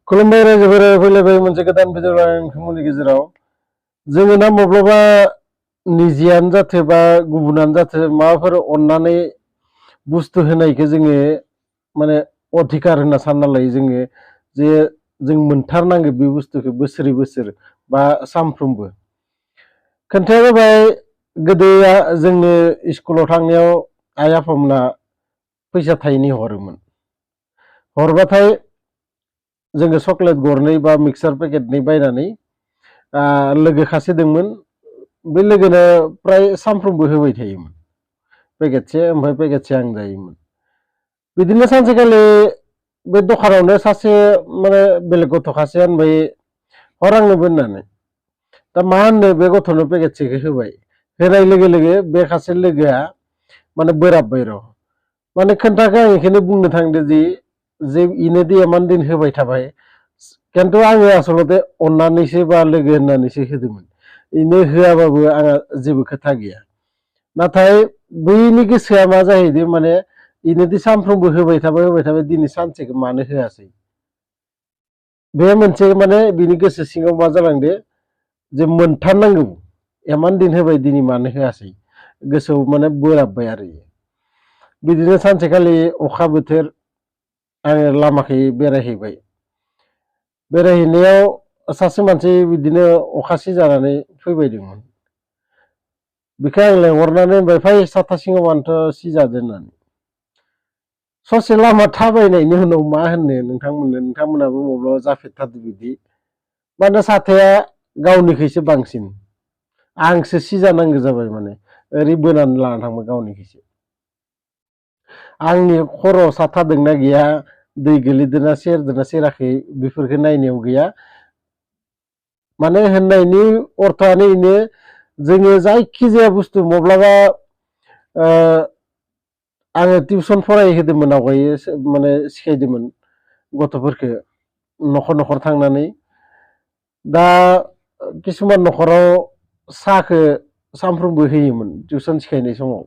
खुलुमबाय रायजोफोर फैलायबाय मोनसे गोदान भिडिअ लानायनि गेजेराव जोङो ना माब्लाबा निजियानो जाथो बा गुबुनानो जाथो माबाफोर अननानै बुस्थु होनायखौ जोङो माने अधिकार होनना सानना लायो जोङो जे जों मोनथारनांगौ बे बुस्थुखौ बोसोरै बोसोर बा सानफ्रोमबो खोन्थाया जाबाय गोदो जोंनो स्कुलाव थांनायाव आइ आफामोना फैसा थाइनै हरोमोन हरबाथाय जोङो चकलेट गरनै बा मिक्सार पेकेटनै बायनानै लोगो खासे दंमोन बे लोगोनो प्राय सानफ्रोमबो होबाय थायोमोन पेकेटसे ओमफ्राय पेकेटसे आं जायोमोन बिदिनो सानसेखालि बे दखानावनो सासे माने बेलेग गथ' खासे होनबाय हर आंनोबो होननानै दा मा होननो बे गथ'नो पेकेटसेखौ होबाय होनाय लोगो लोगो बे खासे लोगोआ माने बोराबबाय र' माने खोन्थाखौ आं बेखौनो बुंनो थांदो जे इनोदि इमान दिन होबाय थाबाय खिन्थु आङो आसलते अननानैसो बा लोगो होननानैसो होदोंमोन इनो होआबाबो आंहा जेबो खोथा गैया नाथाय बैनि गोसोआ मा जाहैदों माने इनोदि सानफ्रोमबो होबाय थाबाय दिनै सानसेखौ मानो होआसै बे मोनसे माने बिनि गोसो सिङाव मा जालांदो जे मोनथारनांगौ इमान दिन होबाय दिनै मानो होआसै गोसोआव माने बोराबबाय आरो बिदिनो सानसेखालि अखा बोथोर आङो लामाखै बेरायहैबाय बेरायहैनायाव सासे मानसि बिदिनो अखा सिजानानै फैबायदोंमोन बेखौ आं लेंहरनानै होनबाय फै साथा सिङाव मानोथ' सिजादो होननानै ससे लामा थाबायनायनि उनाव मा होननो नोंथांमोनाबो माब्लाबा जाफेरथारदों बिदि माने साथाया गावनिखैसो बांसिन आंसो सिजानांगौ जाबाय माने ओरै बोनानै लाना थांबाय गावनिखैसो आंनि खर' साथा दोंना गैया दै गोलैदोना सेराखै बेफोरखौ नायनायाव गैया माने होननायनि अर्थआनो इनो जोङो जायखिजाया बुस्थु माब्लाबा आङो टिउसन फरायहोदोंमोन आवगायो माने सिखायदोंमोन गथ'फोरखौ न'खर न'खर थांनानै दा किसुमान न'खराव साहाखौ सानफ्रोमबो होयोमोन टिउसन सिखायनाय समाव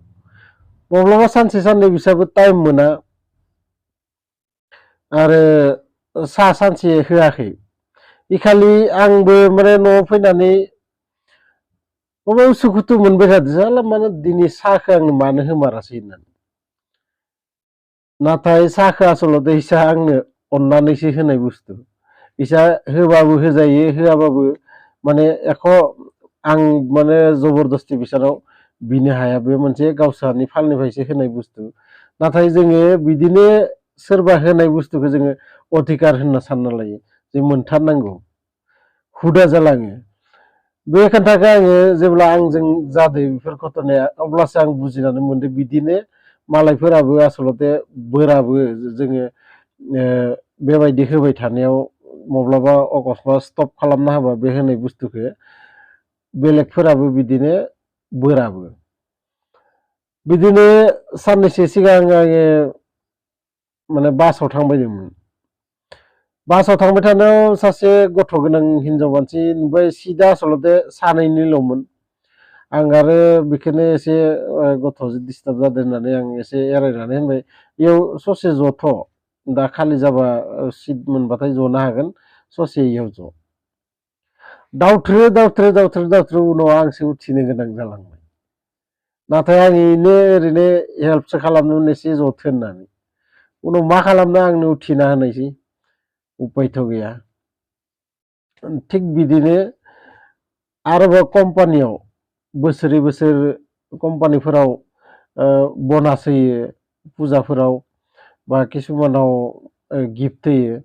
माब्लाबा सानसे साननै बिसाबो टाइम मोना आरो साहा सानसे होआखै इखालि आंबो माने न'आव फैनानै माबा उसुखुथु मोनबाय थादों साला माने दिनै साहाखौ आंनो मानो होमारासै होननानै नाथाय साहाखौ आसलते इसा आंनो अननानैसो होनाय बुस्थु इसा होबाबो होजायो होआबाबो माने एख' आं माने जबरदस्ति बिसोराव बिनो हाया बे मोनसे गावसोरनि फालनिफ्रायसो होनाय बुस्थु नाथाय जोङो बिदिनो सोरबा होनाय बुस्थुखौ जोङो अधिकार होनना सानना लायो जे मोनथारनांगौ हुदा जालाङो बे खोथाखौ आङो जेब्ला आंजों जादों बेफोर घटनाया अब्लासो आं बुजिनानै मोनदों बिदिनो मालायफोराबो आसलते बोराबो जोङो बेबायदि होबाय थानायाव माब्लाबा अकस्मात स्टप खालामना होबा बे होनाय बुस्थुखौ बेलेगफोराबो बिदिनो बोराबो बिदिनो साननैसो सिगां आङो माने बासाव थांबायदोंमोन बासाव थांबाय थानायाव सासे गथ' गोनां हिनजाव मानसि नुबाय सिदा आसलते सानैनिल'मोन आं आरो बेखौनो एसे गथ'जों डिस्टार्ब जादों होननानै आं एसे एरायनानै होनबाय बेयाव ससे जथ' दा खालि जाबा सिट मोनबाथाय जनो हागोन ससे इयाव ज' दावथ्रो उनाव आंसो उथिनो गोनां जालांबाय नाथाय आं इनो ओरैनो हेल्पसो खालामनो एसे जथो होननानै उनाव मा खालामनो आंनो उथिना होनायसै उपायथ' गैया थिग बिदिनो आरोबाव कम्पानियाव बोसोरै बोसोर कम्पानिफोराव बनास होयो फुजाफोराव बा किसुमानाव गिफ्ट होयो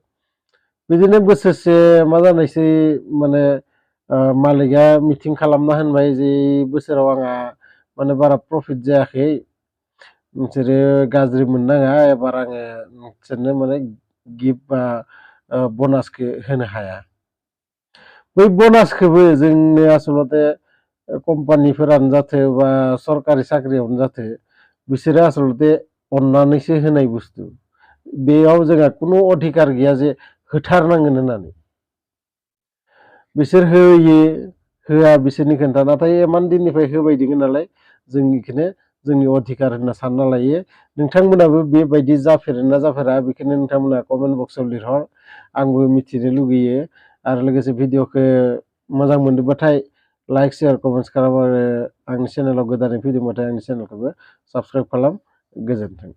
बिदिनो बोसोरसे मा जानायसै माने मालिकआ मिटिं खालामना होनबाय जे बोसोराव आंहा माने बारा प्रफिट जायाखै नोंसोरो गाज्रि मोननाङा एबार आङो नोंसोरनो माने गिफ्ट बा बनासखौ होनो हाया बै बनासखौबो जोंनो आसलते कम्पानिफोरानो जाथो बा सरकारि साख्रियावनो जाथो बिसोरो आसलते अननानैसो होनाय बुस्थु बेयाव जोंहा खुनु अधिकार गैया जे होथारनांगोन होननानै बिसोर होयो होआ बिसोरनि खोन्था नाथाय इमान दिननिफ्राय होबाय दङ नालाय जों बेखौनो जोंनि अधिकार होनना सानना लायो नोंथांमोनाबो बेबायदि जाफेरो ना जाफेरा बेखौनो नोंथांमोना कमेन्ट बक्सआव लिरहर आंबो मिथिनो लुगैयो आरो लोगोसे भिडिअखौ मोजां मोनदोंबाथाय लाइक शेयार कमेन्ट्स खालाम आरो आंनि चेनेलाव गोदानै फैदोंबाथाय आंनि चेनेलखौबो साबस्क्राइब खालाम गोजोन्थों।